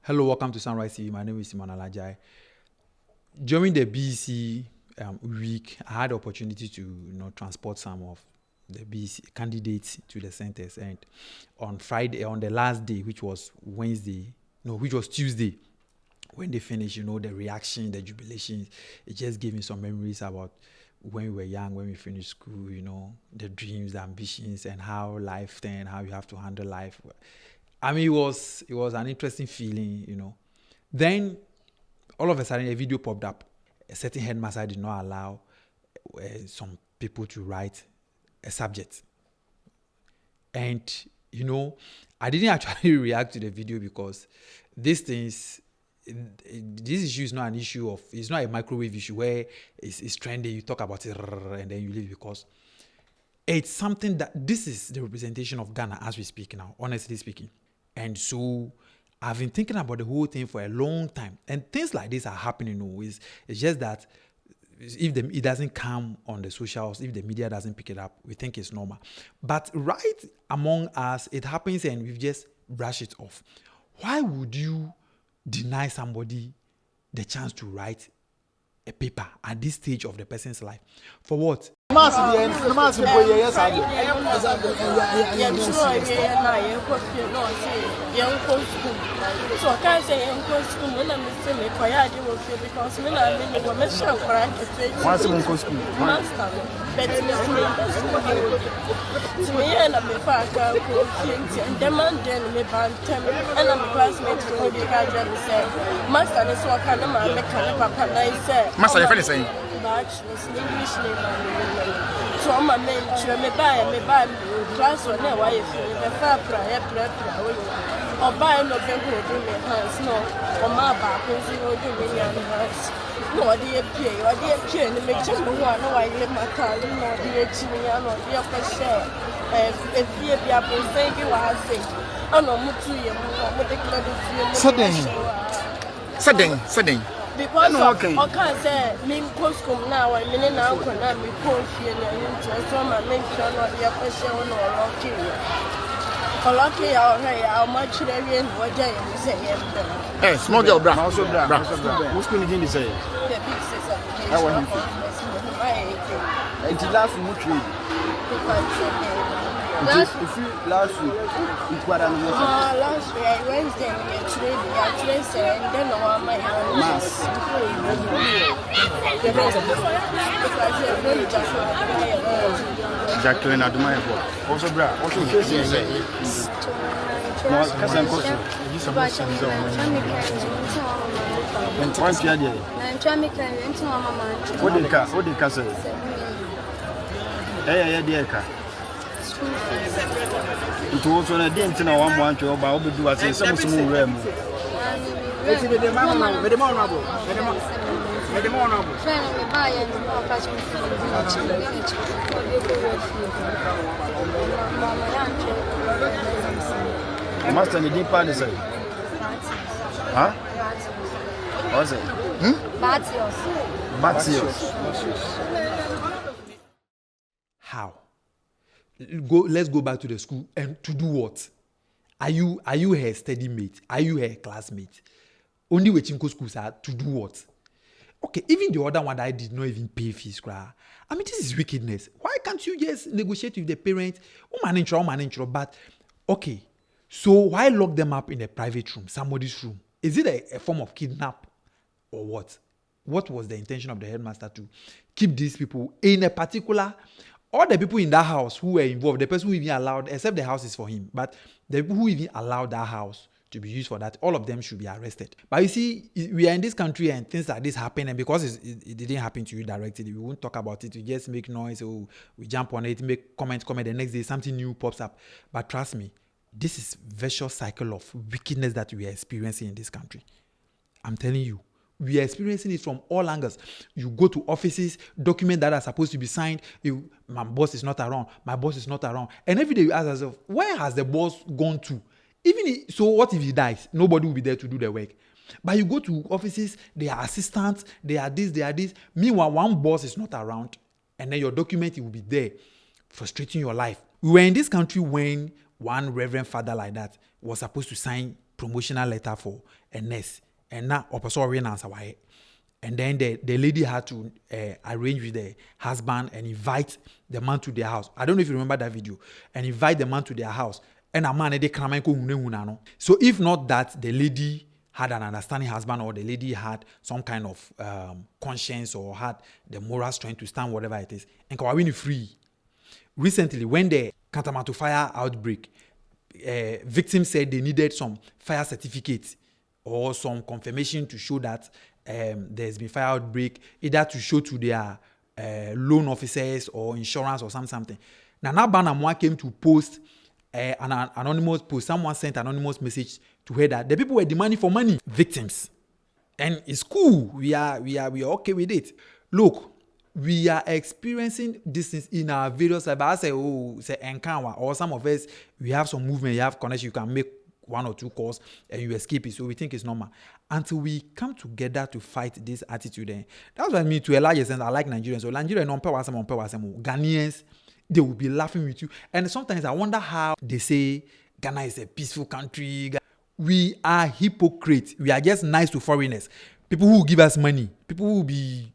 Hello, welcome to Sunrise TV. My name is Simon Alajai. During the BECE week, I had the opportunity to transport some of the BECE candidates to the centers. And on Friday, on the last day, which was Tuesday, when they finished, the reaction, the jubilation, it just gave me some memories about when we were young, when we finished school, the dreams, the ambitions, and how life then, how you have to handle life. I mean, it was an interesting feeling, Then, all of a sudden, a video popped up. A certain headmaster did not allow some people to write a subject. And, I didn't actually react to the video because this issue is not an issue of, it's not a microwave issue where it's trending, you talk about it and then you leave, because it's something that, this is the representation of Ghana as we speak now, honestly speaking. And so I've been thinking about the whole thing for a long time. And things like this are happening always. It's just that if it doesn't come on the socials, if the media doesn't pick it up, we think it's normal. But right among us, it happens and we just brush it off. Why would you deny somebody the chance to write a paper at this stage of the person's life? For what? English name. So I'm a man, me buy class or no, why if you prefer prayer, or buy no people do me hands, no, or my back, or do me hands. No, dear P, or dear P, and make just one, no, I live my car, no, dear Chimney, no, dear Pasha. If you be up, thank you, I think. I know Mutu, Sudden. Because I can't say me post now and me now can be post here and so my mention of your question or lucky. For lucky, how much they win what day you say. Hey, small girl, bra. Also, bra. Who's going to say? The BECE application. It's last week. Last week, it was last week, Wednesday, we said, and then my mass. Jacqueline Adumaya. Also, bra. Also, say. What did say? Hey, it was on a dent in our one to about do as a some small realm. Master, the deep part is a huh? What's it? Batios. How? Let's go back to the school and to do what? Are you her study mate? Are you her classmate? Only waiting schools are to do what? Okay, even the other one that I did not even pay fees. I mean, this is wickedness. Why can't you just negotiate with the parents? But okay, so why lock them up in a private room, somebody's room? Is it a form of kidnap or what? What was the intention of the headmaster to keep these people in a particular? All the people in that house who were involved, the person who even allowed, except the house is for him, but the people who even allowed that house to be used for that, all of them should be arrested. But you see, we are in this country and things like this happen, and because it didn't happen to you directly, we won't talk about it. We just make noise, or we jump on it, make comment, the next day something new pops up. But trust me, this is vicious cycle of wickedness that we are experiencing in this country. I'm telling you. We are experiencing it from all angles. You go to offices, documents that are supposed to be signed. My boss is not around. My boss is not around. And every day you ask yourself, where has the boss gone to? So what if he dies? Nobody will be there to do the work. But you go to offices, they are assistants, they are this. Meanwhile, one boss is not around. And then your document will be there, frustrating your life. We were in this country when one reverend father like that was supposed to sign promotional letter for a nurse. And now, answer why. And then the lady had to arrange with the husband and invite the man to their house. I don't know if you remember that video. And invite the man to their house. And a man they come. So if not that, the lady had an understanding husband, or the lady had some kind of conscience, or had the moral strength to stand whatever it is. And Kawawini free. Recently, when the Kantamatu fire outbreak, victims said they needed some fire certificates or some confirmation to show that there's been fire outbreak, either to show to their loan officers or insurance or something. Nana Banamwa came to post an anonymous post. Someone sent an anonymous message to her that the people were demanding for money, victims. And it's cool. We are okay with it. Look, we are experiencing this things in our various lives. I say, encounter, or some of us, we have some movement, you have connection, you can make 1 or 2 calls and you escape it. So we think it's normal. Until we come together to fight this attitude. That's what I mean, to a large extent, I like Nigerians. So Nigerians, Ghanaians, they will be laughing with you. And sometimes I wonder how they say Ghana is a peaceful country. We are hypocrites. We are just nice to foreigners. People who give us money. People who be...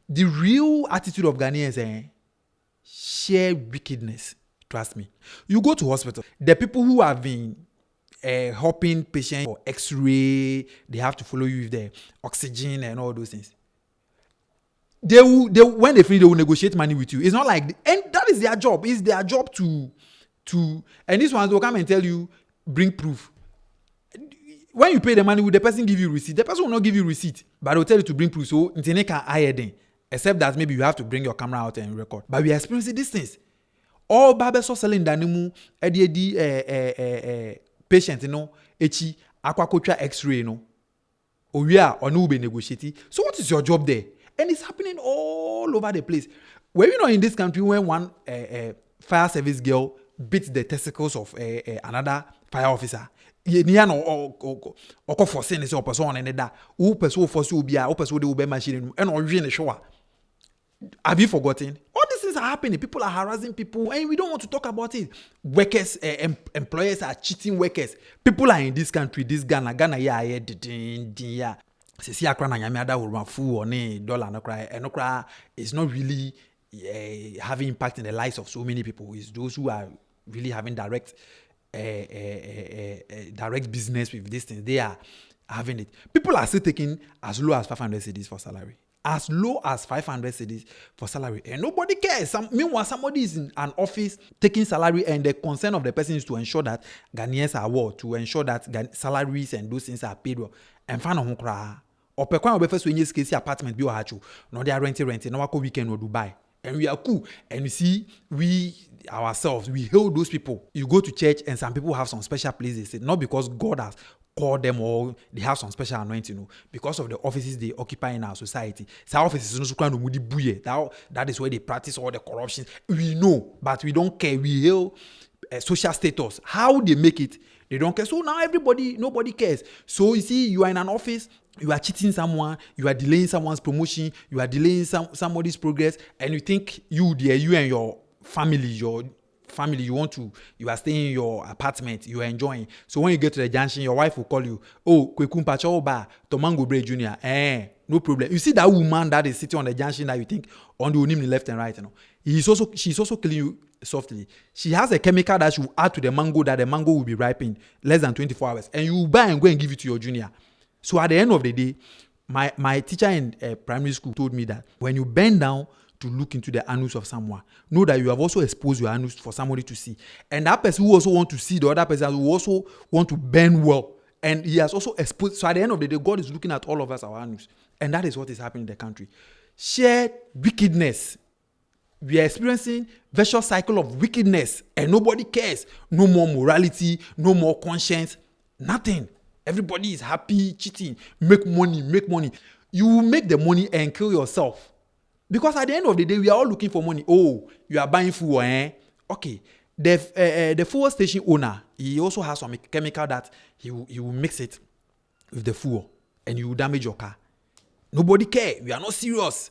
The real attitude of Ghanaians share wickedness. Trust me. You go to hospital. The people who have been helping patients for X-ray, they have to follow you with the oxygen and all those things. They when they finish, they will negotiate money with you. It's not like, and that is their job. It's their job to and this one will come and tell you, bring proof. When you pay the money, will the person give you receipt? The person will not give you receipt, but they will tell you to bring proof. So internet can hire them, except that maybe you have to bring your camera out and record. But we are experiencing these things. All barbers are selling danimu patient, echi aquaculture X-ray, or we are or no be negotiating. So what is your job there? And it's happening all over the place. Were you not in this country when one fire service girl beat the testicles of another fire officer? Or forcing this person and that who person force you be a person will be machine and or in the shower. Have you forgotten? All these things are happening. People are harassing people, and we don't want to talk about it. Workers, employers are cheating workers. People are in this country, this Ghana, yeah. See, I cry na nyame ada wurma fu or ne dollar no cry, and no cry is not really having impact in the lives of so many people. It's those who are really having direct business with this thing. They are having it. People are still taking as low as 500 cedis for salary. As low as 500 cedis for salary. And nobody cares. Meanwhile, somebody is in an office taking salary, and the concern of the person is to ensure that Ghanaians are well, to ensure that salaries and those things are paid well. And find out who or pekwan obefe so nyes kesi apartment bi o hacho. No they are renting. No wako weekend or Dubai. And we are cool. And you see, we ourselves, we hail those people. You go to church and some people have some special places. Not because God has called them or they have some special anointing, because of the offices they occupy in our society. So offices that is where they practice all the corruption. We know, but we don't care. We hail social status. How they make it, they don't care. So now nobody cares. So you see, you are in an office, you are cheating someone, you are delaying someone's promotion, you are delaying somebody's progress, and you think you and your family, you are staying in your apartment, you are enjoying. So when you get to the junction, your wife will call you, oh, Kwekumpacho ba, Tomango Bre Jr. No problem. You see that woman that is sitting on the junction that you think on the unim left and right, she's also killing you softly. She has a chemical that she will add to the mango that the mango will be ripened less than 24 hours. And you buy and go and give it to your junior. So at the end of the day, my teacher in primary school told me that when you bend down to look into the anus of someone, know that you have also exposed your anus for somebody to see. And that person who also want to see the other person who also want to bend well. And he has also exposed. So at the end of the day, God is looking at all of us, our anus. And that is what is happening in the country. Shared wickedness. We are experiencing vicious cycle of wickedness. And nobody cares. No more morality. No more conscience. Nothing. Everybody is happy, cheating, make money. You will make the money and kill yourself. Because at the end of the day, we are all looking for money. Oh, you are buying fuel, Okay. The fuel station owner, he also has some chemical that he will mix it with the fuel and you will damage your car. Nobody cares. We are not serious.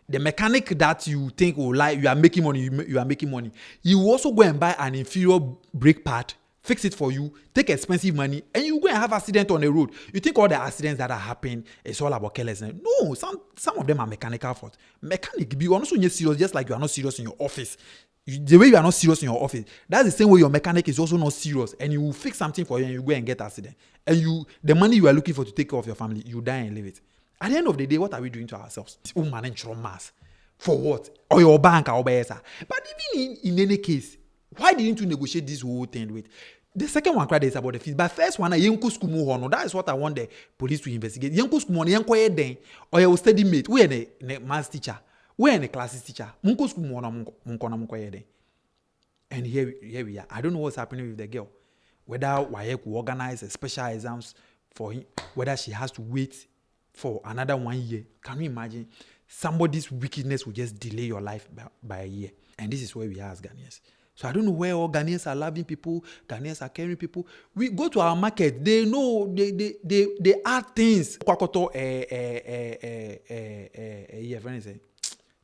The mechanic that you think will lie, you are making money. You are making money. You will also go and buy an inferior brake pad fix it for you, take expensive money, and you go and have accident on the road. You think all the accidents that are happening is all about carelessness? No, some of them are mechanical fault. Mechanic be also not serious, just like you are not serious in your office. The way you are not serious in your office, that's the same way your mechanic is also not serious, and you will fix something for you and you go and get accident. And the money you are looking for to take care of your family, you die and leave it. At the end of the day, what are we doing to ourselves? For what? Or your bank or BECE. But even in any case, why didn't you negotiate this whole thing with? The second one is about the fees. But first one, that is what I want the police to investigate. Or your study mate, we are the maths teacher, we are the classes teacher. And here we are. I don't know what's happening with the girl. Whether WAEC will organize a special exams for him, whether she has to wait for another 1 year. Can you imagine? Somebody's wickedness will just delay your life by a year. And this is where we are as Ghanaians. So I don't know where all Ghanaians are loving people, Ghanaians are caring people. We go to our market, they know, they add things.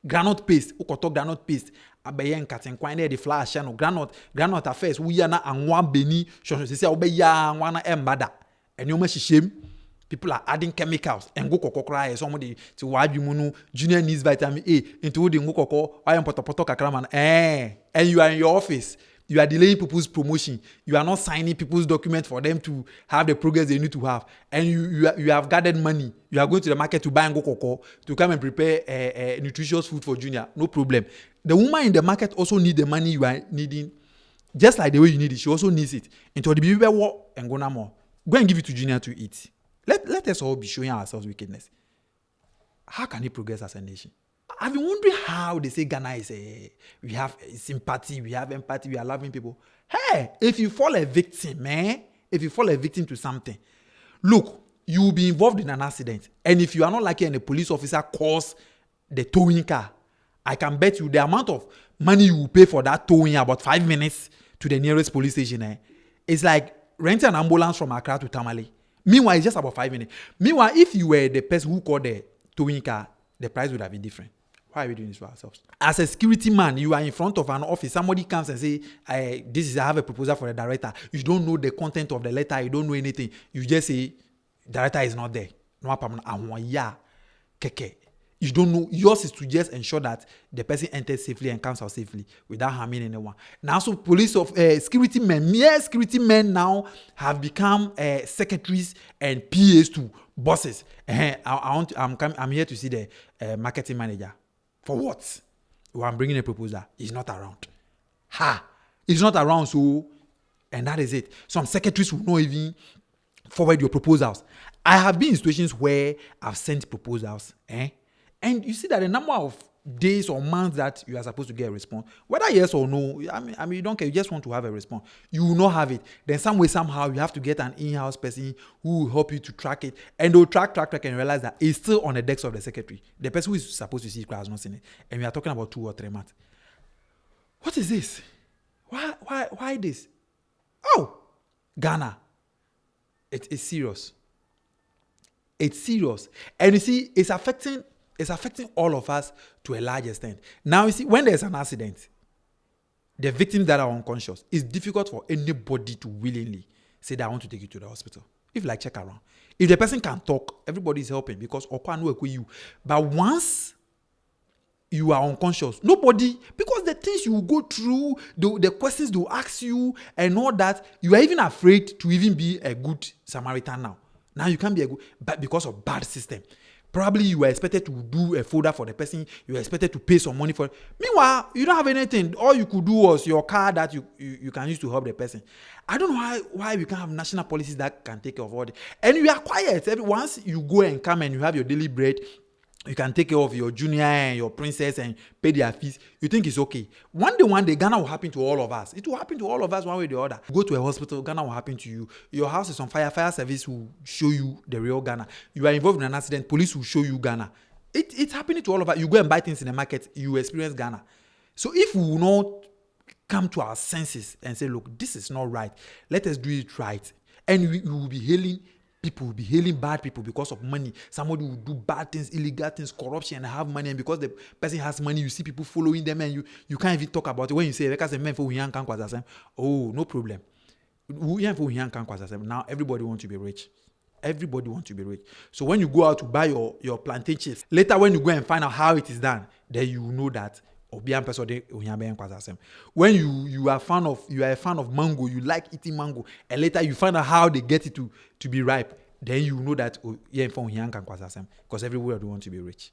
Granite paste, granite paste. Abeyen katen kwande the flour channel granite affairs we na anwa beni shosho se obeya anwa na embada enyo shame. People are adding chemicals and go kokokra somebody to wadwumu no junior needs vitamin A into the go kokko I am poto kakraman and you are in your office, you are delaying people's promotion, you are not signing people's documents for them to have the progress they need to have, and you have gathered money, you are going to the market to buy and go kokko to come and prepare nutritious food for junior, no problem. The woman in the market also need the money you are needing, just like the way you need it, she also needs it. Until the baby work and go more, go and give it to junior to eat. Let us all be showing ourselves wickedness. How can it progress as a nation? I've been wondering how they say Ghana is we have sympathy, we have empathy, we are loving people. Hey, if you fall a victim, if you fall a victim to something, look, you will be involved in an accident. And if you are not lucky and a police officer calls the towing car, I can bet you the amount of money you will pay for that towing about 5 minutes to the nearest police station. It's like renting an ambulance from Accra to Tamale. Meanwhile, it's just about 5 minutes. Meanwhile, if you were the person who called the towing car, the price would have been different. Why are we doing this for ourselves? As a security man, you are in front of an office. Somebody comes and say, I have a proposal for the director. You don't know the content of the letter. You don't know anything. You just say, director is not there. You don't know. Yours is to just ensure that the person enters safely and comes out safely without harming anyone. Now, so security men now have become secretaries and PAs to bosses. I'm here to see the marketing manager. For what? Well, I'm bringing a proposal. He's not around. He's not around, so, and that is it. Some secretaries will not even forward your proposals. I have been in situations where I've sent proposals, and you see that the number of days or months that you are supposed to get a response, whether yes or no, I mean, you don't care, you just want to have a response. You will not have it. Then somehow, you have to get an in-house person who will help you to track it. And they'll track and realize that it's still on the desk of the secretary. The person who is supposed to see it has not seen it. And we are talking about 2 or 3 months. What is this? Why this? Oh, Ghana. It's serious. It's serious. And you see, it's affecting all of us to a large extent. Now, you see, when there's an accident, the victims that are unconscious, it's difficult for anybody to willingly say that I want to take you to the hospital. If like check around. If the person can talk, everybody is helping because you. But once you are unconscious, nobody, because the things you go through, the questions they will ask you and all that, you are even afraid to even be a good Samaritan now. Now you can't be a good, but because of bad system. Probably you were expected to do a folder for the person. You were expected to pay some money for it. Meanwhile, you don't have anything. All you could do was your car that you can use to help the person. I don't know why we can't have national policies that can take care of all this. And you are quiet. Once you go and come and you have your daily bread, you can take care of your junior and your princess and pay their fees. You think it's okay. One day, Ghana will happen to all of us. It will happen to all of us one way or the other. You go to a hospital, Ghana will happen to you. Your house is on fire. Fire service will show you the real Ghana. You are involved in an accident, police will show you Ghana. It's happening to all of us. You go and buy things in the market, you experience Ghana. So if we will not come to our senses and say, look, this is not right. Let us do it right. And we will be hailing people, will be hailing bad people because of money. Somebody will do bad things, illegal things, corruption, and have money. And because the person has money, you see people following them, and you can't even talk about it. When you say, oh, no problem. Now everybody wants to be rich. Everybody wants to be rich. So when you go out to buy your plantain chips, later when you go and find out how it is done, then you know that when you are a fan of mango, you like eating mango, and later you find out how they get it to be ripe, then you know that because everybody wants to be rich.